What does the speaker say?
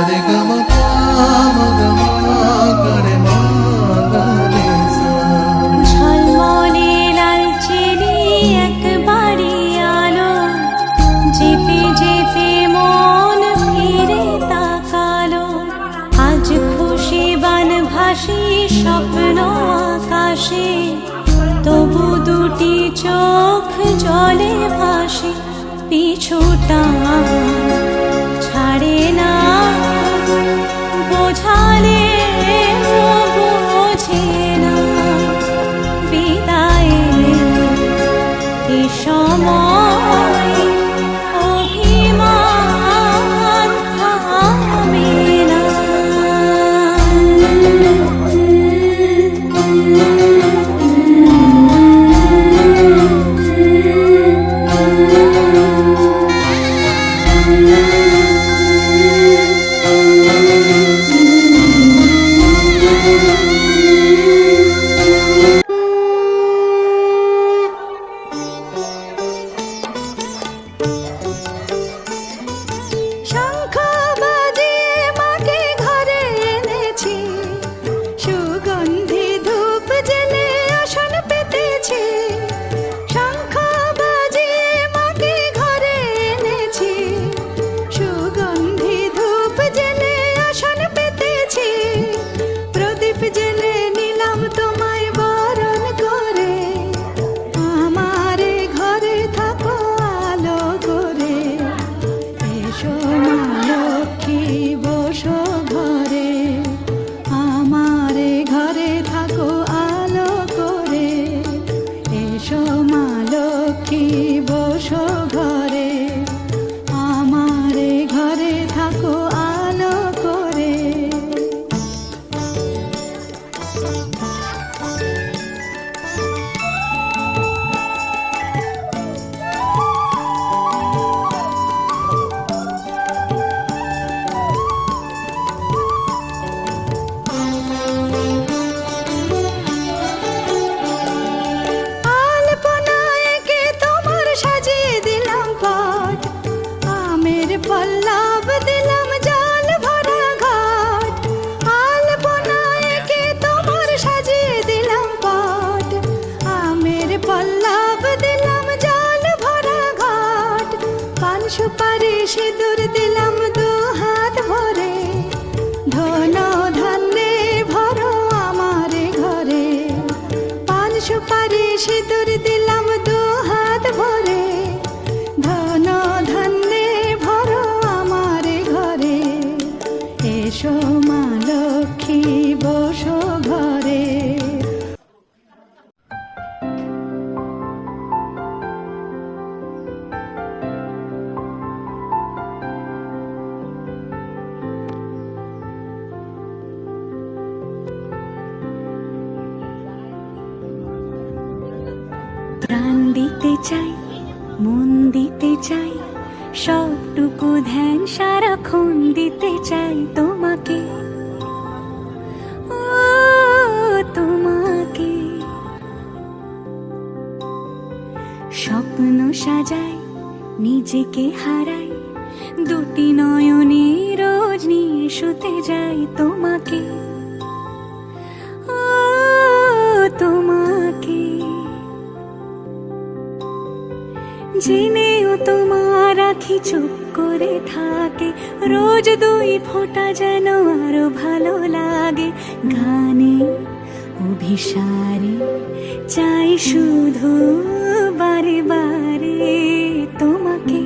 रे ग म प म ग म ग रे म ग रे सा। ঝলমলে লালচেরি একবারই আলো, যেতে যেতে মন ফিরে তাকালো। আজ খুশি বান ভাসি স্বপ্ন আকাশে, তবু দুটি চোখ জলে ভাসে। পিছুটা ছাড়ে না, বোঝালে বোঝে না। বিদায়ের এ সময় অভিমান থামে না। শঙ্খ বাজিয়ে মাকে ঘরে এনেছি, সুগন্ধি ধূপ জেলে আসন পেতেছি। শঙ্খ বাজিয়ে মাকে ঘরে এনেছি, সুগন্ধি ধূপ জেলে আসন পেতেছি। প্রদীপ জেলে নিলাম তোমায় বরণ করে, আমারে ঘরে থাকো আলো করে। এসো মা লক্ষ্মী বসো ঘরে, আমারে ঘরে থাকো আলো করে। এসো মা লক্ষ্মী বসো ঘরে, আমারে ঘরে থাকো আলো করে। আলপনায় এঁকে তোমার সাজিয়ে দিলাম পট, আমের পল্লব দিলাম জল ভরা ঘট। আলপনায় এঁকে তোমার সাজিয়ে দিলাম পট, আমের পল্লব দিলাম জল ভরা ঘট। পান সুপারি সিঁদুর দিলাম দু হাত ভরে, ধন ধান্যে ভরো আমারে ঘরে। পান সুপারি সিঁদুর দিলাম দু হাত ভরে, ধন ধান্যে ভরো আমারে ঘরে। এসো মা লক্ষ্মী বসো ঘরে। প্রাণ দিতে চাই, মন দিতে চাই, সবটুকু ধ্যান সারাক্ষণ দিতে চাই তোমাকে, ও তোমাকে। স্বপ্ন সাজাই, নিজেকে হারাই, দুটি নয়নে রোজ নিয়ে শুতে যাই তোমাকে, ও তোমাকে। জেনেও তোমার আখি চুপ করে থাকে, রোজ দুই ফোঁটা যেন আরো ভালো লাগে। গানে অভিসারে চাই শুধু বারে বারে তোমাকে।